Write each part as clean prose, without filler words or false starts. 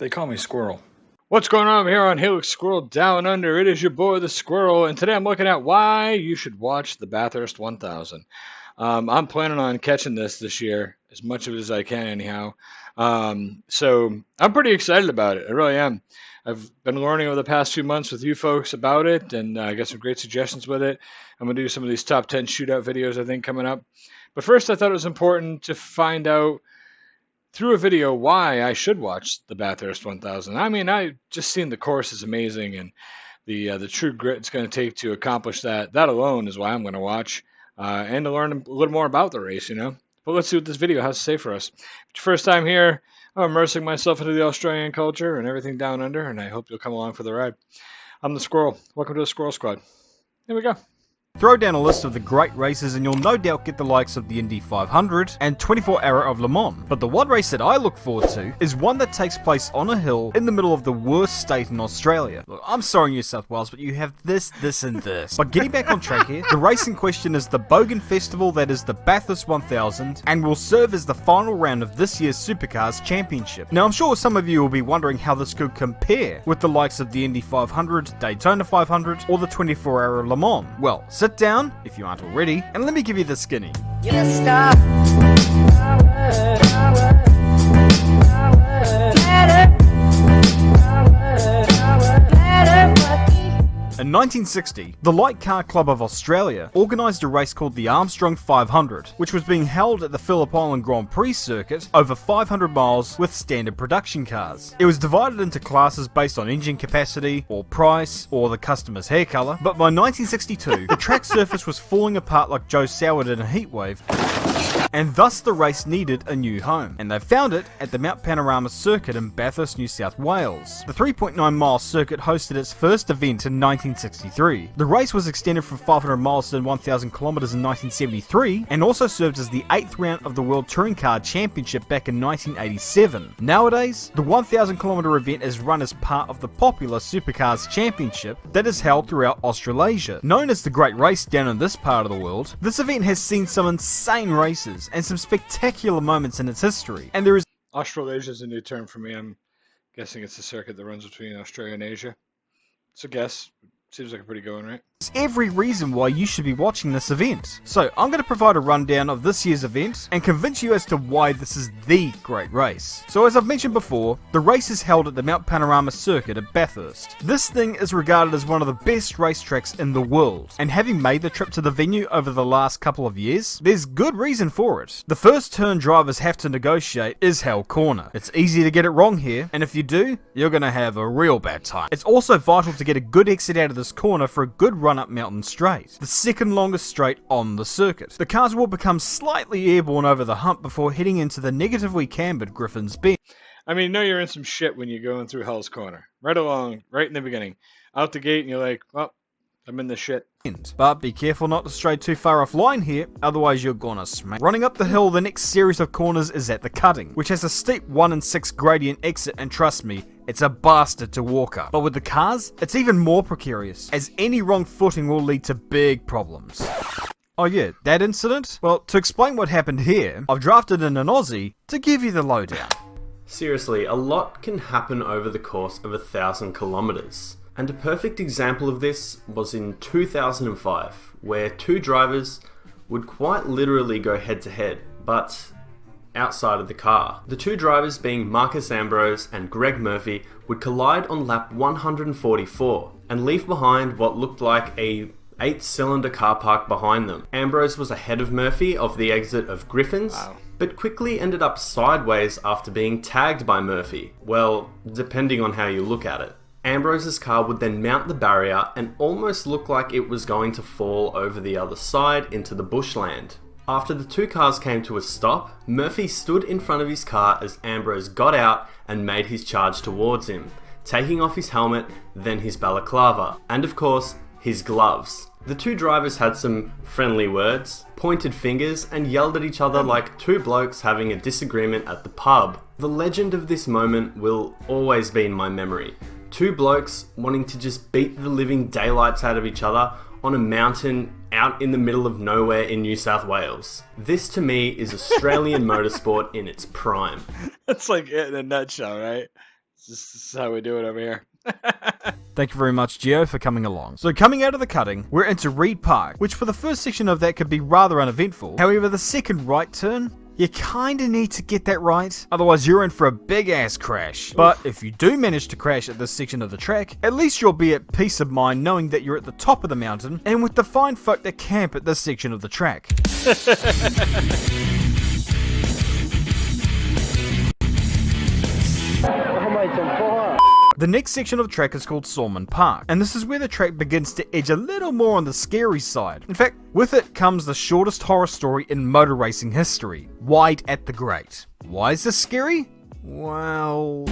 They call me Squirrel. What's going on here on Look Squirrel Down Under? It is your boy, the Squirrel, and today I'm looking at why you should watch the Bathurst 1000. I'm planning on catching this year, as much of it as I can anyhow. So I'm pretty excited about it. I really am. I've been learning over the past few months with you folks about it, and I got some great suggestions with it. I'm going to do some of these top 10 shootout videos, I think, coming up. But first, I thought it was important to find out through a video why I should watch the Bathurst 1000. I mean, I just seen the course is amazing, and the true grit it's going to take to accomplish that. That alone is why I'm going to watch, and to learn a little more about the race, you know. But let's see what this video has to say for us. If it's your first time here, I'm immersing myself into the Australian culture and everything down under, and I hope you'll come along for the ride. I'm the Squirrel. Welcome to the Squirrel Squad. Here we go. Throw down a list of the great races and you'll no doubt get the likes of the Indy 500 and 24 Hour of Le Mans. But the one race that I look forward to is one that takes place on a hill in the middle of the worst state in Australia. Look, I'm sorry New South Wales, but you have this, and this. But getting back on track here, the race in question is the Bogan Festival that is the Bathurst 1000 and will serve as the final round of this year's Supercars Championship. Now I'm sure some of you will be wondering how this could compare with the likes of the Indy 500, Daytona 500 or the 24 Hour Le Mans. Well, sit down, if you aren't already, and let me give you the skinny. In 1960, the Light Car Club of Australia organised a race called the Armstrong 500, which was being held at the Phillip Island Grand Prix circuit over 500 miles with standard production cars. It was divided into classes based on engine capacity, or price, or the customer's hair colour, but by 1962, the track surface was falling apart like Joe Soward in a heatwave, and thus the race needed a new home, and they found it at the Mount Panorama circuit in Bathurst, New South Wales. The 3.9 mile circuit hosted its first event in 1963. The race was extended from 500 miles to 1,000 kilometres in 1973, and also served as the 8th round of the World Touring Car Championship back in 1987. Nowadays, the 1,000 kilometre event is run as part of the popular Supercars Championship that is held throughout Australasia. Known as the Great Race down in this part of the world, this event has seen some insane races and some spectacular moments in its history. And there is Australasia is a new term for me. I'm guessing it's the circuit that runs between Australia and Asia. It's a guess. Seems like a pretty good one, right? every reason why you should be watching this event. So I'm going to provide a rundown of this year's event and convince you as to why this is the great race. So as I've mentioned before, the race is held at the Mount Panorama circuit at Bathurst. This thing is regarded as one of the best racetracks in the world, and having made the trip to the venue over the last couple of years, there's good reason for it. The first turn drivers have to negotiate is Hell Corner. It's easy to get it wrong here, and if you do, you're going to have a real bad time. It's also vital to get a good exit out of this corner for a good run up Mountain Straight, the second longest straight on the circuit. The cars will become slightly airborne over the hump before heading into the negatively cambered Griffin's Bend. I mean, you know you're in some shit when you're going through Hell's Corner. Right along, right in the beginning. Out the gate and you're like, well, I'm in this shit. But be careful not to stray too far offline here, otherwise you're gonna smack. Running up the hill, the next series of corners is at the cutting, which has a steep 1 in 6 gradient exit, and trust me, it's a bastard to walk up. But with the cars, it's even more precarious, as any wrong footing will lead to big problems. Oh yeah, that incident? Well, to explain what happened here, I've drafted in an Aussie to give you the lowdown. Seriously, a lot can happen over the course of 1,000 kilometers. And a perfect example of this was in 2005, where two drivers would quite literally go head to head, but outside of the car. The two drivers, being Marcus Ambrose and Greg Murphy, would collide on lap 144 and leave behind what looked like a 8-cylinder car park behind them. Ambrose was ahead of Murphy of the exit of Griffin's, but quickly ended up sideways after being tagged by Murphy. Well, depending on how you look at it. Ambrose's car would then mount the barrier and almost look like it was going to fall over the other side into the bushland. After the two cars came to a stop, Murphy stood in front of his car as Ambrose got out and made his charge towards him, taking off his helmet, then his balaclava, and of course, his gloves. The two drivers had some friendly words, pointed fingers, and yelled at each other like two blokes having a disagreement at the pub. The legend of this moment will always be in my memory. Two blokes wanting to just beat the living daylights out of each other on a mountain out in the middle of nowhere in New South Wales. This to me is Australian motorsport in its prime. That's like it in a nutshell, right? This is how we do it over here. Thank you very much, Gio, for coming along. So coming out of the cutting, we're into Reed Park, which for the first section of that could be rather uneventful. However, the second right turn, you kinda need to get that right, otherwise you're in for a big ass crash. But if you do manage to crash at this section of the track, at least you'll be at peace of mind knowing that you're at the top of the mountain and with the fine folk that camp at this section of the track. The next section of the track is called Salmon Park, and this is where the track begins to edge a little more on the scary side. In fact, with it comes the shortest horror story in motor racing history, Wide at the Great. Why is this scary? Well...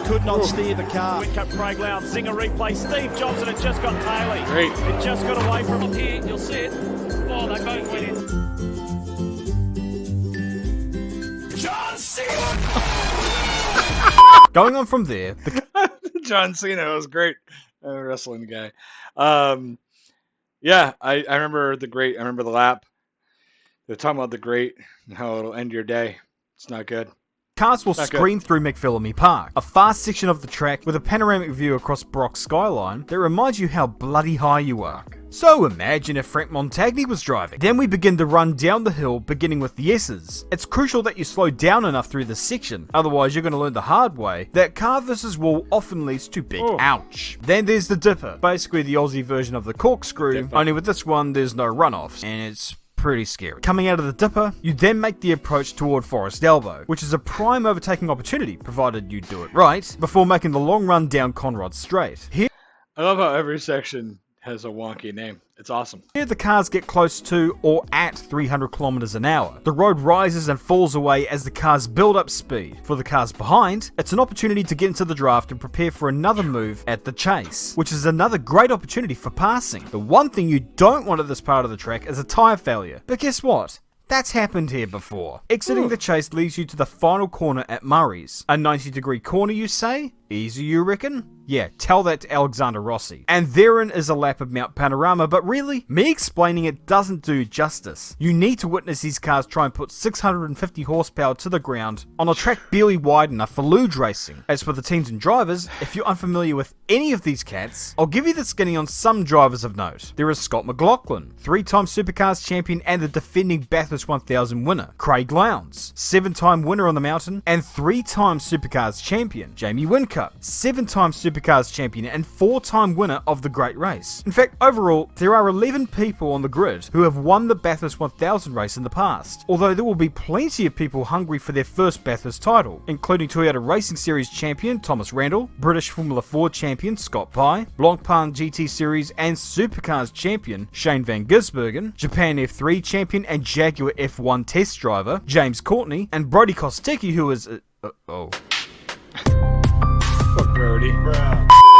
Could not steer the car. Whitcup, Craig Loud, Zinger replay. Steve Johnson had just got Taylor. Great. It just got away from up here. You'll see it. Oh, they both went in. John Cena! Going on from there, John Cena was great. Wrestling guy. Yeah, I remember the Great. I remember the lap. They're talking about the Great and how it'll end your day. It's not good. cars will Not good. scream through McPhillamy Park, a fast section of the track with a panoramic view across Brock's skyline that reminds you how bloody high you are. So imagine if Frank Montagny was driving. Then we begin to run down the hill, beginning with the S's. It's crucial that you slow down enough through this section, otherwise you're going to learn the hard way that car versus wall often leads to big ouch. Then there's the Dipper, basically the Aussie version of the corkscrew, Dipper. only with this one there's no runoffs, and it's pretty scary. Coming out of the Dipper, you then make the approach toward Forest Elbow, which is a prime overtaking opportunity, provided you do it right, before making the long run down Conrod Straight. Here I love how every section has a wonky name. It's awesome. Here the cars get close to or at 300 kilometers an hour. The road rises and falls away as the cars build up speed. For the cars behind, it's an opportunity to get into the draft and prepare for another move at the chase, which is another great opportunity for passing. The one thing you don't want at this part of the track is a tyre failure. But guess what? That's happened here before. Exiting the chase leads you to the final corner at Murray's. A 90-degree corner, you say? Easy, you reckon? Yeah, tell that to Alexander Rossi. And therein is a lap of Mount Panorama, but really, me explaining it doesn't do justice. You need to witness these cars try and put 650 horsepower to the ground on a track barely wide enough for luge racing. As for the teams and drivers, if you're unfamiliar with any of these cats, I'll give you the skinny on some drivers of note. There is Scott McLaughlin, 3-time Supercars champion and the defending Bathurst 1000 winner. Craig Lowndes, 7-time winner on the mountain and 3-time Supercars champion. Jamie Whincup, 7-time Supercars champion and 4-time winner of the Great Race. In fact, overall, there are 11 people on the grid who have won the Bathurst 1000 race in the past, although there will be plenty of people hungry for their first Bathurst title, including Toyota Racing Series champion Thomas Randall, British Formula 4 champion Scott Pye, Blancpain GT Series and Supercars champion Shane Van Gisbergen, Japan F3 champion and Jaguar F1 test driver James Courtney, and Brody Kostecki, who is... Fuck Brody.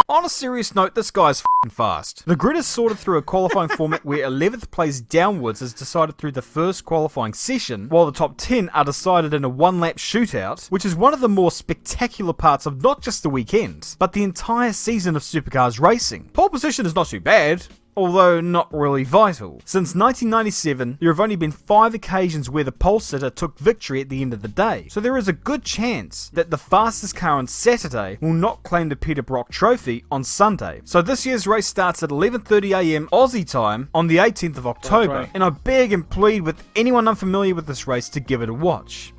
On a serious note, this guy's f***ing fast. The grid is sorted through a qualifying format where 11th place downwards is decided through the first qualifying session, while the top 10 are decided in a one-lap shootout, which is one of the more spectacular parts of not just the weekend, but the entire season of Supercars racing. Pole position is not too bad, although not really vital. Since 1997, there have only been 5 occasions where the pole sitter took victory at the end of the day, so there is a good chance that the fastest car on Saturday will not claim the Peter Brock Trophy on Sunday. So this year's race starts at 11:30am Aussie time on the 18th of October, right. and I beg and plead with anyone unfamiliar with this race to give it a watch.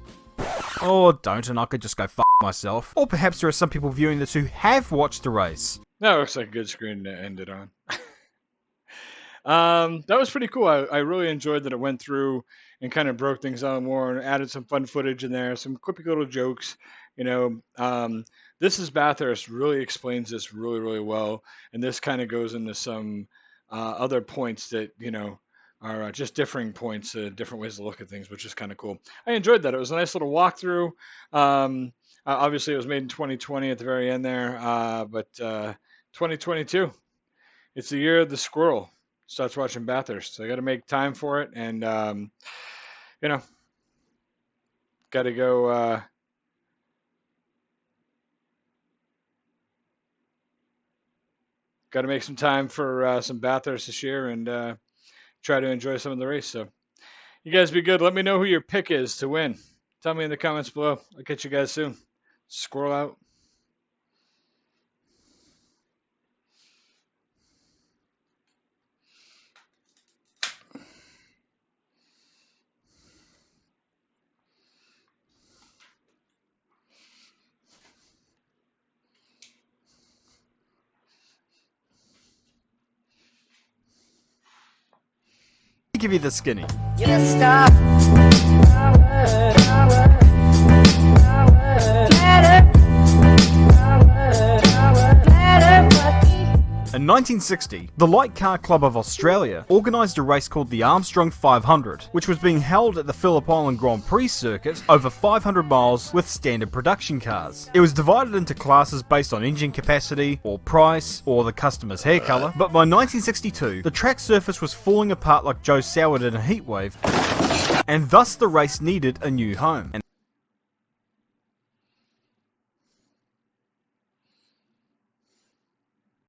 Or don't, and I could just go f*** myself. Or perhaps there are some people viewing this who have watched the race. That looks like a good screen to end it on. That was pretty cool. I really enjoyed that it went through and kind of broke things down more and added some fun footage in there, some quippy little jokes. You know, This is Bathurst really explains this really, really well. And this kind of goes into some other points that, you know, are just differing points, different ways to look at things, which is kind of cool. I enjoyed that. It was a nice little walkthrough. Obviously, it was made in 2020 at the very end there, but 2022, it's the year of the squirrel. Starts watching Bathurst. So I got to make time for it, and you know, got to go. Got to make some time for some Bathurst this year, and try to enjoy some of the race. So you guys be good. Let me know who your pick is to win. Tell me in the comments below. I'll catch you guys soon. Squirrel out. Give you the skinny. In 1960, the Light Car Club of Australia organised a race called the Armstrong 500, which was being held at the Phillip Island Grand Prix circuit over 500 miles with standard production cars. It was divided into classes based on engine capacity, or price, or the customer's hair colour, but by 1962, the track surface was falling apart like Joe Soward in a heatwave, and thus the race needed a new home.